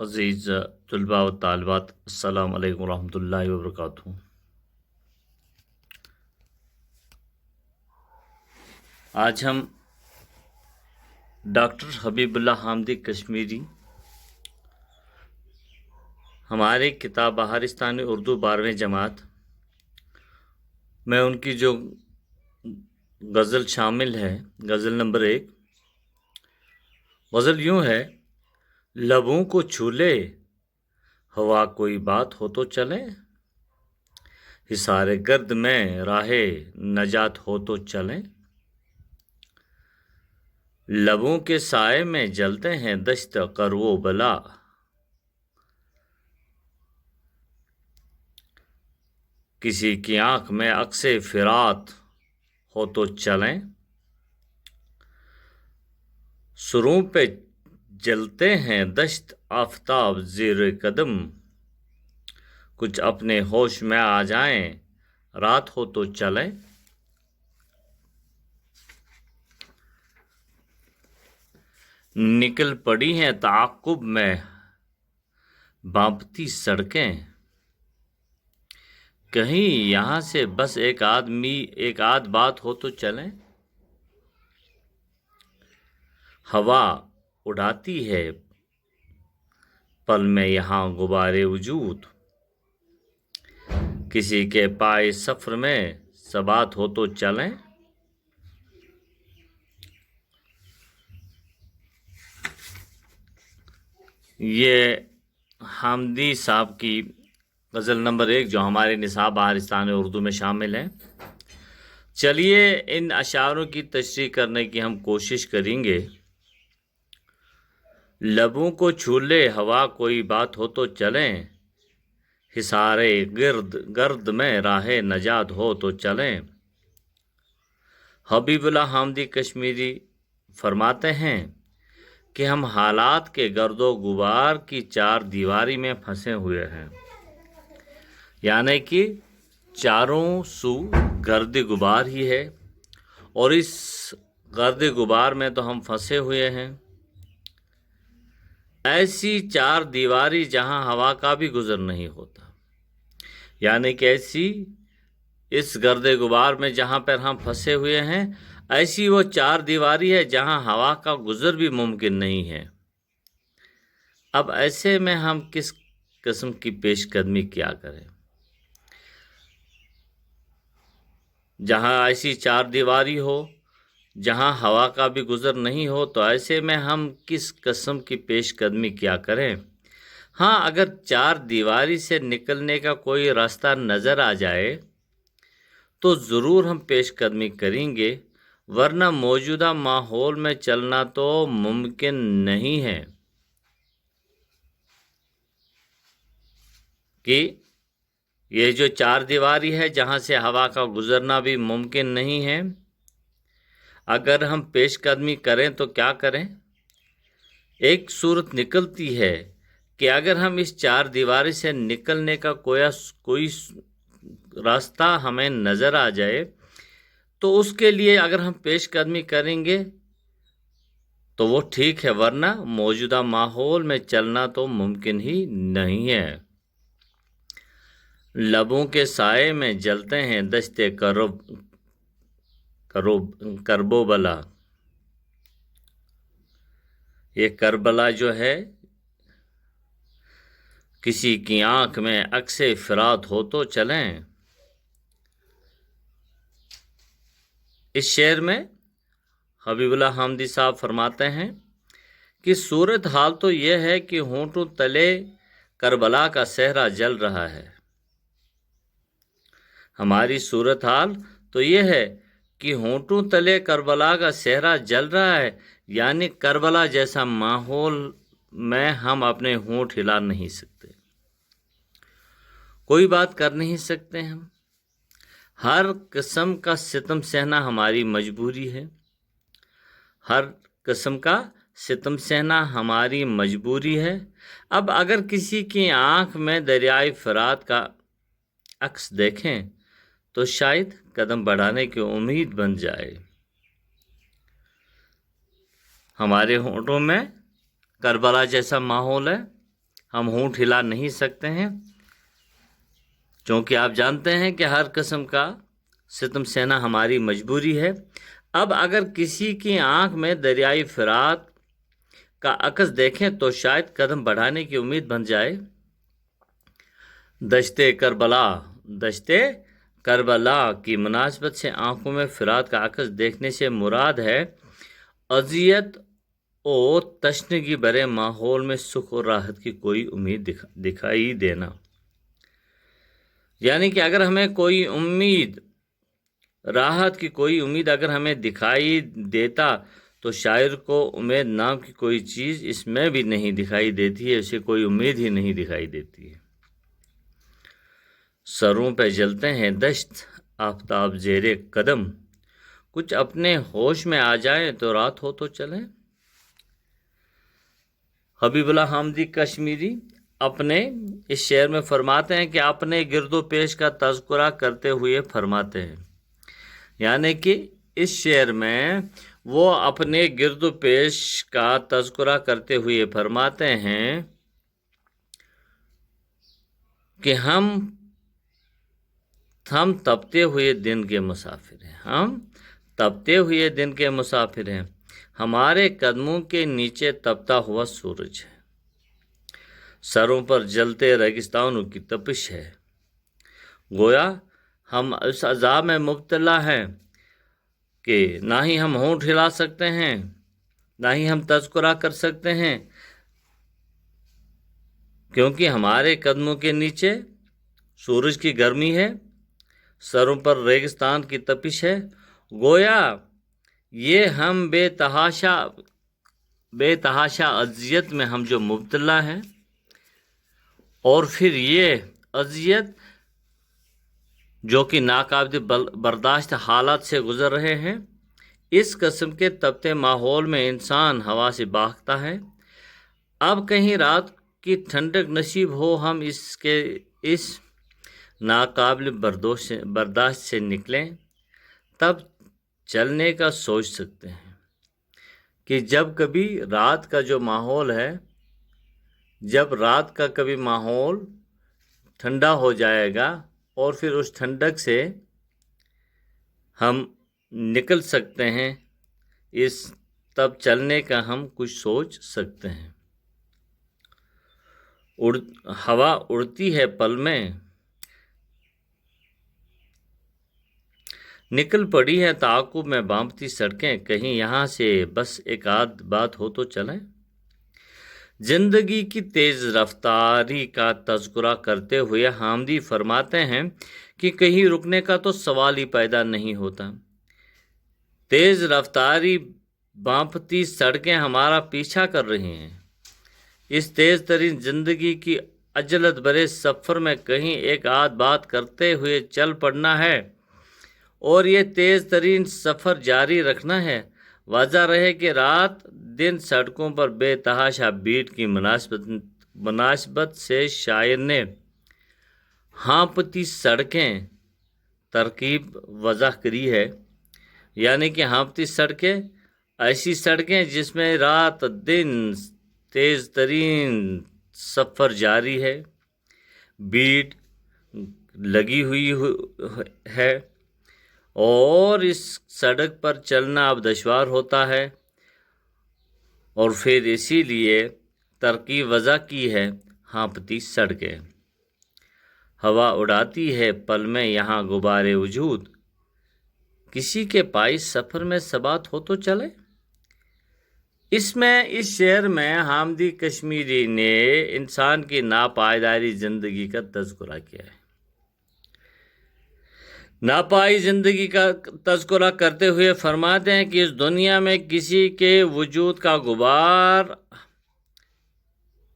عزیز طلباء و طالبات، السلام علیکم ورحمۃ اللہ وبرکاتہ۔ آج ہم ڈاکٹر حبیب اللہ حامدی کشمیری ہماری کتاب بہارستانی اردو 12ویں جماعت میں ان کی جو غزل شامل ہے، غزل نمبر 1 غزل یوں ہے: لبوں کو چھو لے ہوا کوئی بات ہو تو چلے، حصار گرد میں راہ نجات ہو تو چلیں، لبوں کے سائے میں جلتے ہیں دشت کرب و بلا، کسی کی آنکھ میں عکس فرات ہو تو چلیں، سروں پہ جلتے ہیں دشت آفتاب زیر قدم، کچھ اپنے ہوش میں آ جائیں رات ہو تو چلیں، نکل پڑی ہیں تعاقب میں بانپتی سڑکیں، کہیں یہاں سے بس ایک آدھ بات ہو تو چلیں، ہوا اڑاتی ہے پل میں یہاں غبار وجود، کسی کے پائے سفر میں ثبات ہو تو چلیں، یہ حامدی صاحب کی غزل نمبر 1 جو ہمارے نصاب بہارستان اردو میں شامل ہے۔ چلیے ان اشعاروں کی تشریح کرنے کی ہم کوشش کریں گے۔ لبوں کو چھو لے ہوا کوئی بات ہو تو چلیں، حصار گرد میں راہ نجات ہو تو چلیں۔ حبیب اللہ حامدی کشمیری فرماتے ہیں کہ ہم حالات کے گرد و غبار کی چار دیواری میں پھنسے ہوئے ہیں، یعنی کہ چاروں سو گرد غبار ہی ہے، اور اس گرد غبار میں تو ہم پھنسے ہوئے ہیں۔ ایسی چار دیواری جہاں ہوا کا بھی گزر نہیں ہوتا، یعنی کہ ایسی اس گرد غبار میں جہاں پر ہم پھنسے ہوئے ہیں، ایسی وہ چار دیواری ہے جہاں ہوا کا گزر بھی ممکن نہیں ہے۔ اب ایسے میں ہم کس قسم کی پیش قدمی کیا کریں؟ جہاں ایسی چار دیواری ہو جہاں ہوا کا بھی گزر نہیں ہو، تو ایسے میں ہم کس قسم کی پیش قدمی کیا کریں؟ ہاں، اگر چار دیواری سے نکلنے کا کوئی راستہ نظر آ جائے تو ضرور ہم پیش قدمی کریں گے، ورنہ موجودہ ماحول میں چلنا تو ممکن نہیں ہے کہ یہ جو چار دیواری ہے جہاں سے ہوا کا گزرنا بھی ممکن نہیں ہے۔ اگر ہم پیش قدمی کریں تو کیا کریں؟ ایک صورت نکلتی ہے کہ اگر ہم اس چار دیواری سے نکلنے کا کوئی راستہ ہمیں نظر آ جائے تو اس کے لیے اگر ہم پیش قدمی کریں گے تو وہ ٹھیک ہے، ورنہ موجودہ ماحول میں چلنا تو ممکن ہی نہیں ہے۔ لبوں کے سائے میں جلتے ہیں دشت کرب و بلا، یہ کربلا جو ہے کسی کی آنکھ میں عکس فرات ہو تو چلیں۔ اس شعر میں حبیب اللہ حامدی صاحب فرماتے ہیں کہ صورت حال تو یہ ہے کہ ہونٹوں تلے کربلا کا صحرا جل رہا ہے۔ ہماری صورت حال تو یہ ہے کہ ہونٹوں تلے کربلا کا صحرا جل رہا ہے، یعنی کربلا جیسا ماحول میں ہم اپنے ہونٹ ہلا نہیں سکتے، کوئی بات کر نہیں سکتے ہم۔ ہر قسم کا ستم سہنا ہماری مجبوری ہے، ہر قسم کا ستم سہنا ہماری مجبوری ہے۔ اب اگر کسی کی آنکھ میں دریائے فرات کا عکس دیکھیں تو شاید قدم بڑھانے کی امید بن جائے۔ ہمارے ہونٹوں میں کربلا جیسا ماحول ہے، ہم ہونٹ ہلا نہیں سکتے ہیں، چونکہ آپ جانتے ہیں کہ ہر قسم کا ستم سہنا ہماری مجبوری ہے۔ اب اگر کسی کی آنکھ میں دریائے فرات کا عکس دیکھیں تو شاید قدم بڑھانے کی امید بن جائے۔ دشتے کربلا کی مناسبت سے آنکھوں میں فرات کا عکس دیکھنے سے مراد ہے اذیت اور تشنگی بھرے ماحول میں سکھ اور راحت کی کوئی امید دکھائی دینا۔ یعنی کہ اگر ہمیں کوئی امید، راحت کی کوئی امید اگر ہمیں دکھائی دیتا تو شاعر کو امید نام کی کوئی چیز اس میں بھی نہیں دکھائی دیتی ہے، اسے کوئی امید ہی نہیں دکھائی دیتی ہے۔ سروں پہ جلتے ہیں دشت آفتاب زیر قدم، کچھ اپنے ہوش میں آ جائیں تو رات ہو تو چلیں۔ حبیب اللہ حامدی کشمیری اپنے اس شعر میں فرماتے ہیں کہ اپنے گرد و پیش کا تذکرہ کرتے ہوئے فرماتے ہیں، یعنی کہ اس شعر میں وہ اپنے گرد و پیش کا تذکرہ کرتے ہوئے فرماتے ہیں کہ ہم تپتے ہوئے دن کے مسافر ہیں، ہم تپتے ہوئے دن کے مسافر ہیں، ہمارے قدموں کے نیچے تپتا ہوا سورج ہے، سروں پر جلتے ریگستانوں کی تپش ہے، گویا ہم اس عذاب میں مبتلا ہیں کہ نہ ہی ہم ہونٹ ہلا سکتے ہیں، نہ ہی ہم تذکرہ کر سکتے ہیں، کیونکہ ہمارے قدموں کے نیچے سورج کی گرمی ہے، سروں پر ریگستان کی تپش ہے، گویا یہ ہم بے تحاشا اذیت میں ہم جو مبتلا ہیں، اور پھر یہ اذیت جو کہ ناقابل برداشت حالات سے گزر رہے ہیں، اس قسم کے تپتے ماحول میں انسان ہوا سے بھاگتا ہے۔ اب کہیں رات کی ٹھنڈک نصیب ہو، ہم اس ناقابل برداشت سے نکلیں، تب چلنے کا سوچ سکتے ہیں کہ جب کبھی رات کا جو ماحول ہے، جب رات کا کبھی ماحول ٹھنڈا ہو جائے گا اور پھر اس ٹھنڈک سے ہم نکل سکتے ہیں، تب چلنے کا ہم کچھ سوچ سکتے ہیں۔ ہوا اڑتی ہے پل میں، نکل پڑی ہے تعاقب میں بامتی سڑکیں، کہیں یہاں سے بس ایک آدھ بات ہو تو چلیں۔ زندگی کی تیز رفتاری کا تذکرہ کرتے ہوئے حامدی فرماتے ہیں کہ کہیں رکنے کا تو سوال ہی پیدا نہیں ہوتا۔ تیز رفتاری بامتی سڑکیں ہمارا پیچھا کر رہی ہیں، اس تیز ترین زندگی کی عجلت بھرے سفر میں کہیں ایک آدھ بات کرتے ہوئے چل پڑنا ہے اور یہ تیز ترین سفر جاری رکھنا ہے۔ واضح رہے کہ رات دن سڑکوں پر بے تحاشا بھیڑ کی مناسبت سے شاعر نے ہانپتی سڑکیں ترکیب وضع کری ہے، یعنی کہ ہانپتی سڑکیں ایسی سڑکیں جس میں رات دن تیز ترین سفر جاری ہے، بھیڑ لگی ہوئی ہے اور اس سڑک پر چلنا اب دشوار ہوتا ہے، اور پھر اسی لیے ترکیب وضع کی ہے ہانپتی سڑکیں۔ ہوا اڑاتی ہے پل میں یہاں غبارے وجود، کسی کے پائی سفر میں ثبات ہو تو چلے۔ اس شعر میں حامدی کشمیری نے انسان کی ناپائیداری زندگی کا تذکرہ کیا ہے۔ ناپائی زندگی کا تذکرہ کرتے ہوئے فرماتے ہیں کہ اس دنیا میں کسی کے وجود کا غبار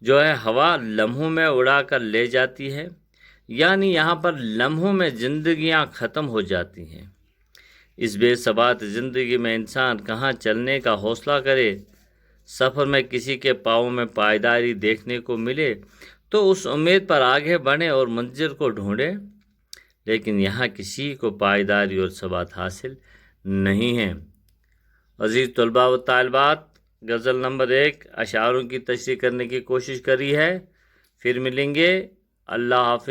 جو ہے ہوا لمحوں میں اڑا کر لے جاتی ہے، یعنی یہاں پر لمحوں میں زندگیاں ختم ہو جاتی ہیں۔ اس بے ثبات زندگی میں انسان کہاں چلنے کا حوصلہ کرے؟ سفر میں کسی کے پاؤں میں پائیداری دیکھنے کو ملے تو اس امید پر آگے بڑھیں اور منزل کو ڈھونڈیں، لیکن یہاں کسی کو پائیداری اور ثبات حاصل نہیں ہے۔ عزیز طلباء و طالبات، غزل نمبر 1 اشعاروں کی تشریح کرنے کی کوشش کری ہے۔ پھر ملیں گے. اللہ حافظ.